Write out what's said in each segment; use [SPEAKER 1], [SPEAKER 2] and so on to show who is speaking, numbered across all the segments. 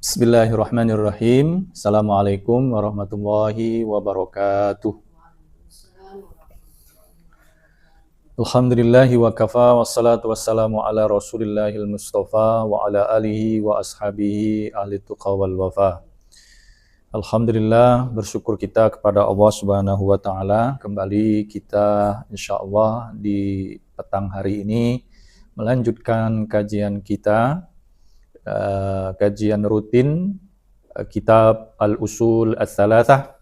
[SPEAKER 1] Bismillahirrahmanirrahim. Assalamualaikum warahmatullahi wabarakatuh. Alhamdulillahi wa kafa wassalatu wassalamu ala rasulillahil mustafa wa ala alihi wa ashabihi ahli tuqa wal wafa. Alhamdulillah, bersyukur kita kepada Allah Subhanahu wa taala. Kembali kita insyaallah di petang hari ini melanjutkan kajian kita, kajian rutin kitab Al-Usul Ats-Tsalatsah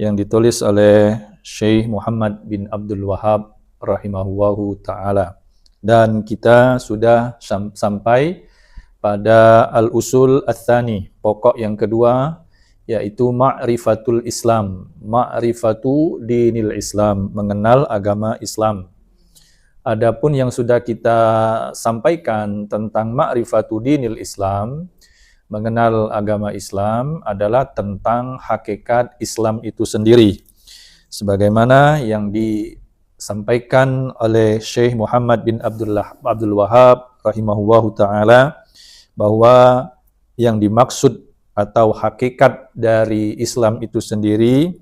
[SPEAKER 1] yang ditulis oleh Syekh Muhammad bin Abdul Wahhab rahimahullahu ta'ala. Dan kita sudah sampai pada Al-Usul Ats-Tsani, pokok yang kedua, yaitu Ma'rifatul Islam, Ma'rifatu Dinil Islam, mengenal agama Islam. Adapun yang sudah kita sampaikan tentang Ma'rifatu Dinil Islam, mengenal agama Islam, adalah tentang hakikat Islam itu sendiri. Sebagaimana yang disampaikan oleh Syekh Muhammad bin Abdul Wahhab rahimahullahu ta'ala, bahwa yang dimaksud atau hakikat dari Islam itu sendiri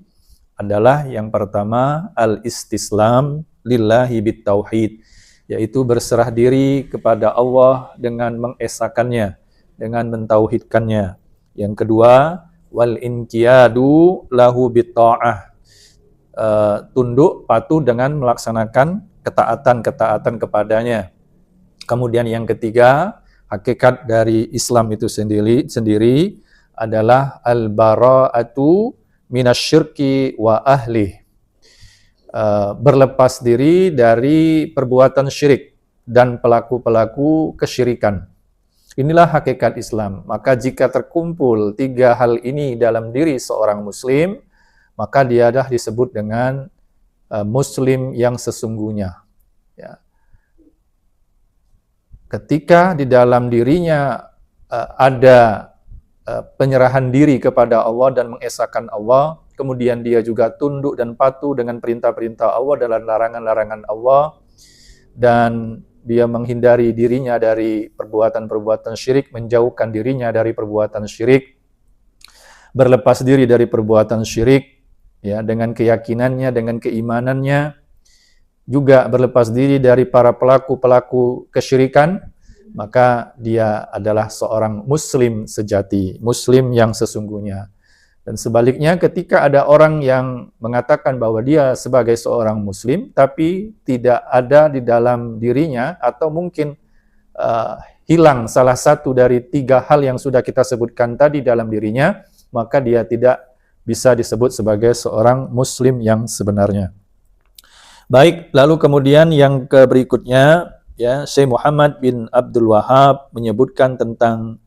[SPEAKER 1] adalah yang pertama al-istislam lillahi bitauhid, yaitu berserah diri kepada Allah dengan mengesakannya, dengan mentauhidkannya. Yang kedua, wal inqiyadu lahu bitta'ah, tunduk patuh dengan melaksanakan ketaatan kepadanya. Kemudian yang ketiga, hakikat dari Islam itu sendiri adalah al-bara'atu minasyirki wa ahlih, berlepas diri dari perbuatan syirik dan pelaku-pelaku kesyirikan. Inilah hakikat Islam. Maka jika terkumpul tiga hal ini dalam diri seorang muslim, maka dia dah disebut dengan muslim yang sesungguhnya. Ya. Ketika di dalam dirinya ada penyerahan diri kepada Allah dan mengesahkan Allah, kemudian dia juga tunduk dan patuh dengan perintah-perintah Allah dan larangan-larangan Allah, dan dia menghindari dirinya dari perbuatan-perbuatan syirik, menjauhkan dirinya dari perbuatan syirik, berlepas diri dari perbuatan syirik, ya, dengan keyakinannya, dengan keimanannya, juga berlepas diri dari para pelaku-pelaku kesyirikan, maka dia adalah seorang muslim sejati, muslim yang sesungguhnya. Dan sebaliknya, ketika ada orang yang mengatakan bahwa dia sebagai seorang muslim, tapi tidak ada di dalam dirinya, atau mungkin hilang salah satu dari tiga hal yang sudah kita sebutkan tadi dalam dirinya, maka dia tidak bisa disebut sebagai seorang muslim yang sebenarnya. Baik, lalu kemudian yang berikutnya, ya, Syekh Muhammad bin Abdul Wahhab menyebutkan tentang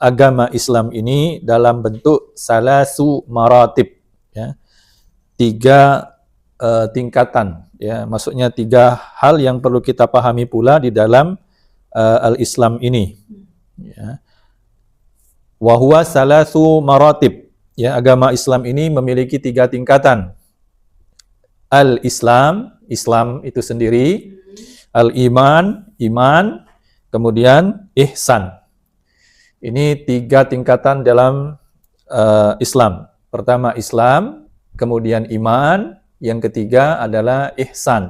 [SPEAKER 1] agama Islam ini dalam bentuk salasu maratib, ya, tiga tingkatan, ya, maksudnya tiga hal yang perlu kita pahami pula di dalam al-Islam ini, ya. Wa huwa salasu maratib, ya, agama Islam ini memiliki tiga tingkatan. Al-Islam, Islam itu sendiri, al-iman, iman, kemudian ihsan. Ini tiga tingkatan dalam Islam. Pertama Islam, kemudian iman, yang ketiga adalah ihsan.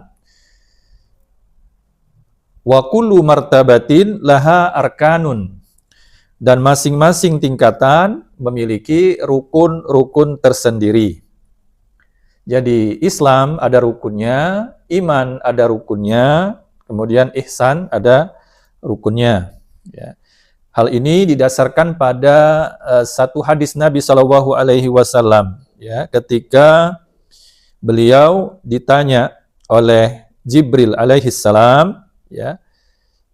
[SPEAKER 1] Wa kullu martabatin laha arkanun. Dan masing-masing tingkatan memiliki rukun-rukun tersendiri. Jadi Islam ada rukunnya, iman ada rukunnya, kemudian ihsan ada rukunnya, ya. Hal ini didasarkan pada satu hadis Nabi SAW, ya, ketika beliau ditanya oleh Jibril alaihissalam, ya,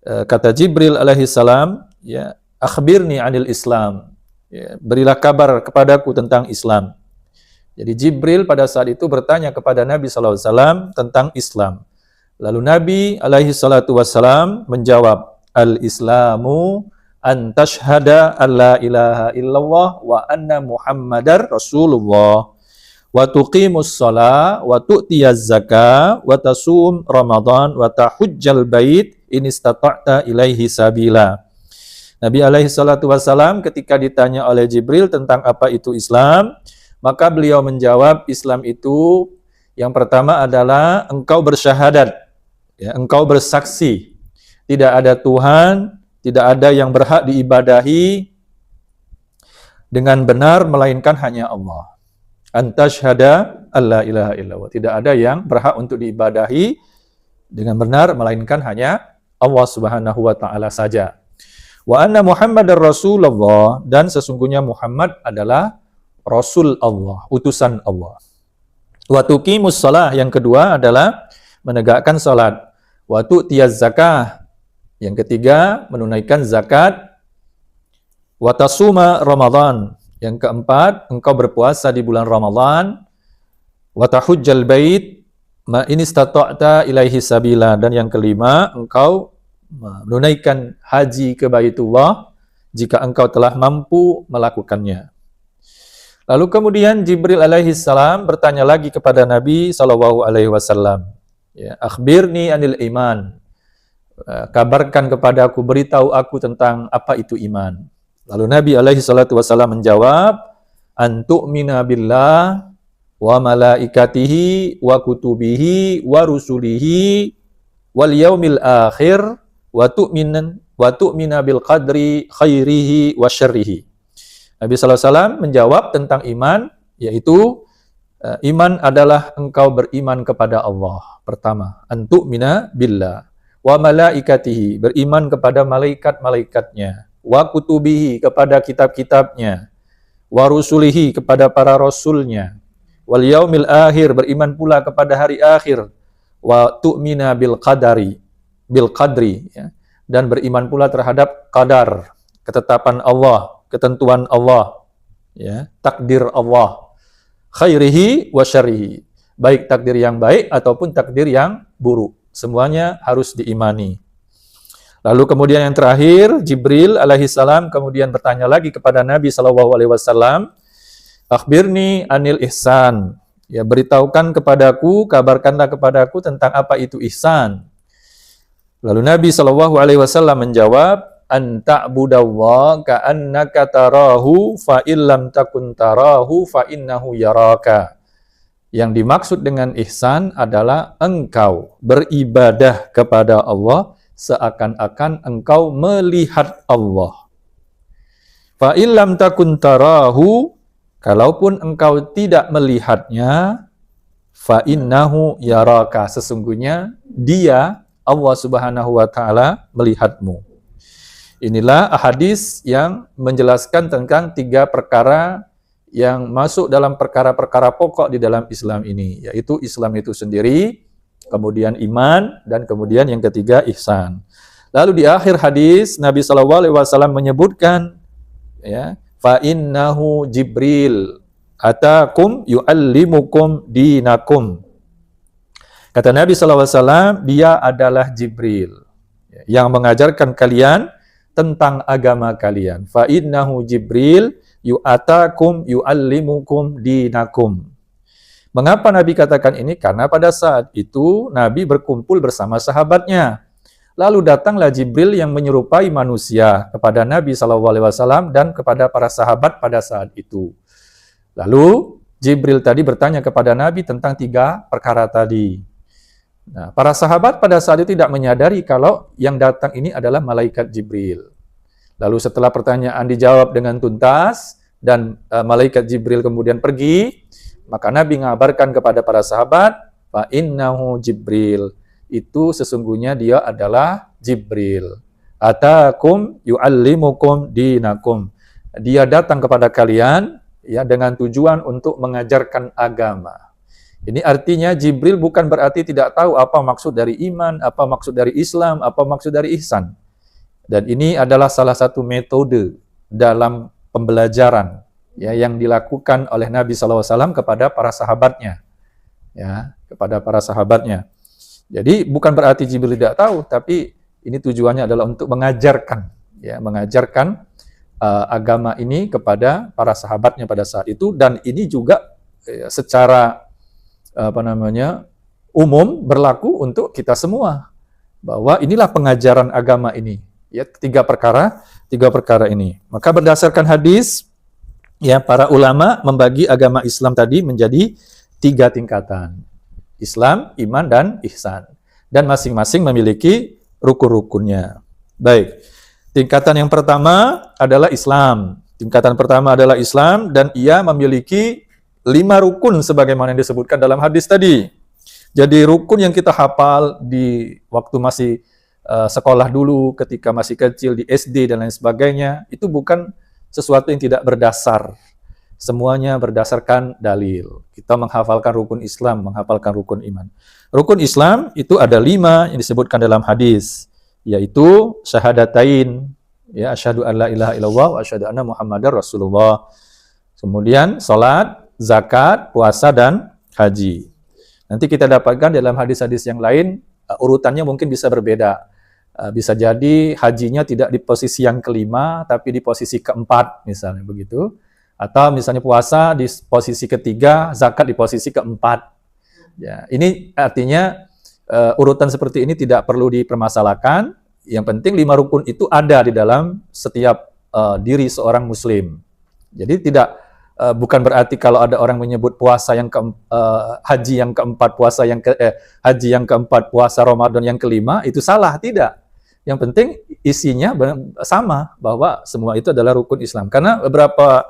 [SPEAKER 1] kata Jibril alaihissalam, ya, akhbirni anil Islam, ya, berilah kabar kepadaku tentang Islam. Jadi Jibril pada saat itu bertanya kepada Nabi SAW tentang Islam. Lalu Nabi alaihissalam menjawab, al-Islamu an tashhada an la ilaha illallah wa anna muhammadar rasulullah wa tuqimus shalah wa tu'tiyaz zakah wa tasum ramadan wa tahujjal bait in istata'ta ilaihi sabila. Nabi alaihi salatu wassalam ketika ditanya oleh Jibril tentang apa itu Islam, maka beliau menjawab, Islam itu yang pertama adalah engkau bersyahadat, ya, engkau bersaksi tidak ada Tuhan, tidak ada yang berhak diibadahi dengan benar melainkan hanya Allah. Antashhada alla ilaha illallah. Tidak ada yang berhak untuk diibadahi dengan benar melainkan hanya Allah Subhanahu wa taala saja. Wa anna Muhammadar Rasulullah, dan sesungguhnya Muhammad adalah Rasul Allah, utusan Allah. Wa tuqimus shalah, yang kedua adalah menegakkan salat. Wa tu'tiyaz zakah, yang ketiga menunaikan zakat. Wa tasuma Ramadan, yang keempat engkau berpuasa di bulan Ramadan. Wa tahujjal bait ma in istata'ta ilaihi sabila, dan yang kelima engkau menunaikan haji ke Baitullah jika engkau telah mampu melakukannya. Lalu kemudian Jibril alaihi salam bertanya lagi kepada Nabi sallallahu alaihi wasallam, ya, akhbirni anil iman. Kabarkan kepadaku, beritahu aku tentang apa itu iman. Lalu Nabi alaihi salatu wasallam menjawab, antu'mina billah wa malaikatihi wa kutubihi wa rusulihi wal yaumil akhir wa tu'mina bil qadri khairihi wa syarrihi. Nabi sallallahu alaihi wasallam menjawab tentang iman, yaitu iman adalah engkau beriman kepada Allah. Pertama, antu'mina billah wa malaikatihi, beriman kepada malaikat-malaikatnya, wa kutubihi, kepada kitab-kitabnya, wa rusulihi, kepada para rasulnya, wal yaumil akhir, beriman pula kepada hari akhir, wa tu'mina bil qadri, ya, dan beriman pula terhadap qadar, ketetapan Allah, ketentuan Allah, ya, takdir Allah, khairihi wa syarrihi, baik takdir yang baik ataupun takdir yang buruk, semuanya harus diimani. Lalu kemudian yang terakhir, Jibril alaihi salam kemudian bertanya lagi kepada Nabi sallallahu alaihi wasallam, akhbirni anil ihsan, ya, beritahukan kepadaku, kabarkanlah kepadaku tentang apa itu ihsan. Lalu Nabi sallallahu alaihi wasallam menjawab, an ta'budallaha ka'annaka tarahu fa illam takun tarahu fa innahu yaraka. Yang dimaksud dengan ihsan adalah engkau beribadah kepada Allah seakan-akan engkau melihat Allah. Fa illam takun tarahu, kalaupun engkau tidak melihatnya, fa innahu yaraka, sesungguhnya dia, Allah Subhanahu wa taala, melihatmu. Inilah hadis yang menjelaskan tentang 3 perkara yang masuk dalam perkara-perkara pokok di dalam Islam ini, yaitu Islam itu sendiri, kemudian iman, dan kemudian yang ketiga ihsan. Lalu di akhir hadis Nabi SAW menyebutkan, ya, fa innahu Jibril atakum yu'allimukum dinakum. Kata Nabi SAW, dia adalah Jibril yang mengajarkan kalian tentang agama kalian. Fa innahu Jibril yu'atakum yu'allimukum dinakum. Mengapa Nabi katakan ini? Karena pada saat itu Nabi berkumpul bersama sahabatnya. Lalu datanglah Jibril yang menyerupai manusia kepada Nabi SAW dan kepada para sahabat pada saat itu. Lalu Jibril tadi bertanya kepada Nabi tentang 3 perkara tadi. Nah, para sahabat pada saat itu tidak menyadari kalau yang datang ini adalah malaikat Jibril. Lalu setelah pertanyaan dijawab dengan tuntas dan malaikat Jibril kemudian pergi, maka Nabi mengabarkan kepada para sahabat, fa innahu Jibril, itu sesungguhnya dia adalah Jibril. Atakum yu'allimukum dinakum. Dia datang kepada kalian, ya, dengan tujuan untuk mengajarkan agama. Ini artinya Jibril bukan berarti tidak tahu apa maksud dari iman, apa maksud dari Islam, apa maksud dari ihsan. Dan ini adalah salah satu metode dalam pembelajaran, ya, yang dilakukan oleh Nabi SAW kepada para sahabatnya, ya, kepada para sahabatnya. Jadi bukan berarti Jibril tidak tahu, tapi ini tujuannya adalah untuk mengajarkan, ya, mengajarkan agama ini kepada para sahabatnya pada saat itu. Dan ini juga secara umum berlaku untuk kita semua, bahwa inilah pengajaran agama ini, Ya, tiga perkara ini. Maka berdasarkan hadis, ya, para ulama membagi agama Islam tadi menjadi 3 tingkatan. Islam, iman, dan ihsan. Dan masing-masing memiliki rukun-rukunnya. Baik. Tingkatan yang pertama adalah Islam. Tingkatan pertama adalah Islam dan ia memiliki 5 rukun sebagaimana yang disebutkan dalam hadis tadi. Jadi rukun yang kita hafal di waktu masih sekolah dulu, ketika masih kecil di SD dan lain sebagainya, itu bukan sesuatu yang tidak berdasar. Semuanya berdasarkan dalil. Kita menghafalkan rukun Islam, menghafalkan rukun iman. Rukun Islam itu ada 5 yang disebutkan dalam hadis, yaitu syahadatain, ya, asyhadu an la ilaha illallah wa asyhadu anna muhammadar rasulullah. Kemudian salat, zakat, puasa, dan haji. Nanti kita dapatkan dalam hadis-hadis yang lain, urutannya mungkin bisa berbeda. Bisa jadi hajinya tidak di posisi yang kelima, tapi di posisi keempat, misalnya begitu. Atau misalnya puasa di posisi ketiga, zakat di posisi keempat. Ya, ini artinya urutan seperti ini tidak perlu dipermasalahkan. Yang penting 5 rukun itu ada di dalam setiap diri seorang muslim. Jadi bukan berarti kalau ada orang menyebut puasa yang haji yang keempat, haji yang keempat, puasa Ramadan yang kelima, itu salah, tidak. Yang penting isinya sama, bahwa semua itu adalah rukun Islam. Karena beberapa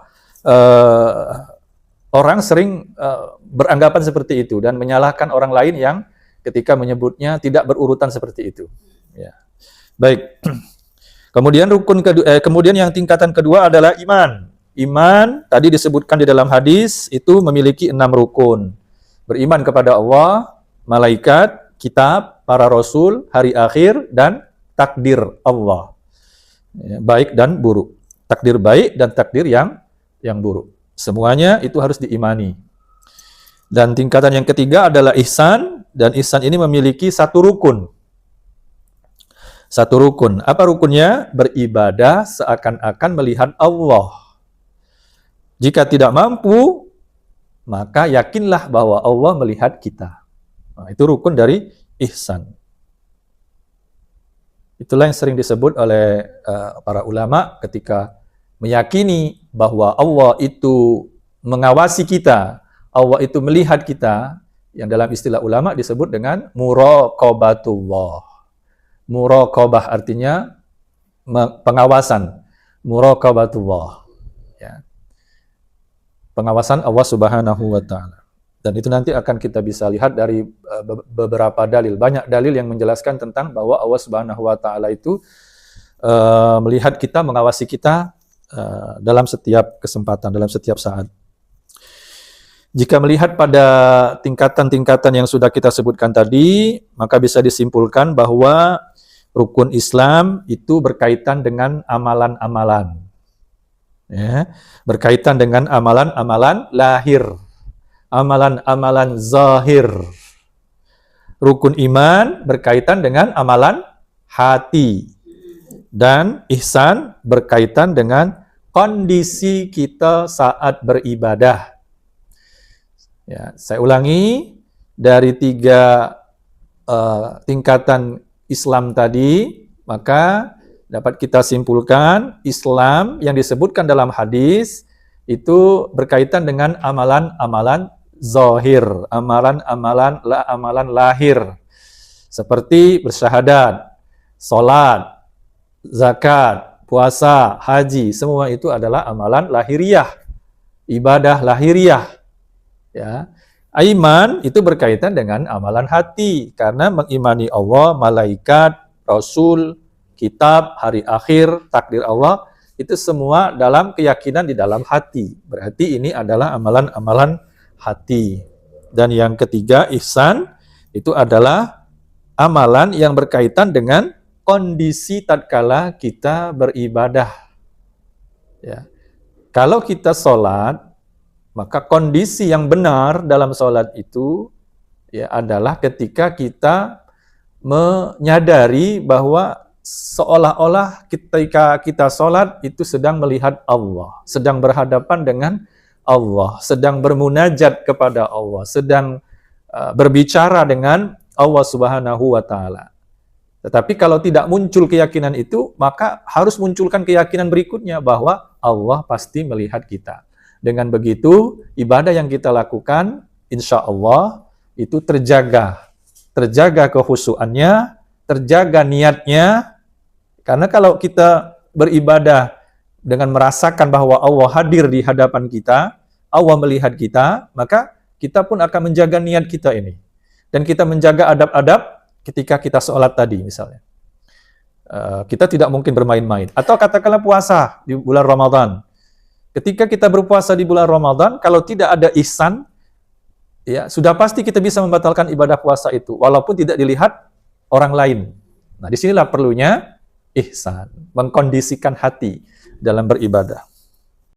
[SPEAKER 1] orang sering beranggapan seperti itu dan menyalahkan orang lain yang ketika menyebutnya tidak berurutan seperti itu. Ya. Baik. Kemudian yang tingkatan kedua adalah iman. Iman tadi disebutkan di dalam hadis itu memiliki 6 rukun. Beriman kepada Allah, malaikat, kitab, para rasul, hari akhir, dan takdir Allah. Ya, baik dan buruk. Takdir baik dan takdir yang buruk. Semuanya itu harus diimani. Dan tingkatan yang ketiga adalah ihsan, dan ihsan ini memiliki 1 rukun. 1 rukun. Apa rukunnya? Beribadah seakan-akan melihat Allah. Jika tidak mampu, maka yakinlah bahwa Allah melihat kita. Nah, itu rukun dari ihsan. Itulah yang sering disebut oleh para ulama ketika meyakini bahwa Allah itu mengawasi kita, Allah itu melihat kita, yang dalam istilah ulama disebut dengan muraqabatullah. Muraqabah artinya pengawasan. Muraqabatullah. Ya. Pengawasan Allah Subhanahu wa Ta'ala. Dan itu nanti akan kita bisa lihat dari beberapa dalil. Banyak dalil yang menjelaskan tentang bahwa Allah Subhanahu wa Ta'ala itu melihat kita, mengawasi kita dalam setiap kesempatan, dalam setiap saat. Jika melihat pada tingkatan-tingkatan yang sudah kita sebutkan tadi, maka bisa disimpulkan bahwa rukun Islam itu berkaitan dengan amalan-amalan. Ya, berkaitan dengan amalan-amalan lahir. Amalan-amalan zahir. Rukun iman berkaitan dengan amalan hati. Dan ihsan berkaitan dengan kondisi kita saat beribadah. Ya, saya ulangi, dari 3 tingkatan Islam tadi, maka dapat kita simpulkan Islam yang disebutkan dalam hadis itu berkaitan dengan amalan-amalan zahir, amalan lahir, seperti bersyahadat, salat, zakat, puasa, haji, semua itu adalah amalan lahiriah, ibadah lahiriah. Ya. Iman itu berkaitan dengan amalan hati, karena mengimani Allah, malaikat, rasul, kitab, hari akhir, takdir Allah, itu semua dalam keyakinan di dalam hati. Berarti ini adalah amalan-amalan hati. Dan yang ketiga, ihsan, itu adalah amalan yang berkaitan dengan kondisi tatkala kita beribadah. Ya. Kalau kita sholat, maka kondisi yang benar dalam sholat itu ya adalah ketika kita menyadari bahwa seolah-olah ketika kita sholat itu sedang melihat Allah, sedang berhadapan dengan Allah, sedang bermunajat kepada Allah, sedang berbicara dengan Allah Subhanahu wa Ta'ala. Tetapi kalau tidak muncul keyakinan itu, maka harus munculkan keyakinan berikutnya bahwa Allah pasti melihat kita. Dengan begitu, ibadah yang kita lakukan, insya Allah itu terjaga. Terjaga kekhusyuannya, terjaga niatnya. Karena kalau kita beribadah dengan merasakan bahwa Allah hadir di hadapan kita, Allah melihat kita, maka kita pun akan menjaga niat kita ini. Dan kita menjaga adab-adab ketika kita sholat tadi misalnya. Kita tidak mungkin bermain-main. Atau katakanlah puasa di bulan Ramadan. Ketika kita berpuasa di bulan Ramadan, kalau tidak ada ihsan, ya sudah pasti kita bisa membatalkan ibadah puasa itu, walaupun tidak dilihat orang lain. Nah, disinilah perlunya ihsan, mengkondisikan hati dalam beribadah.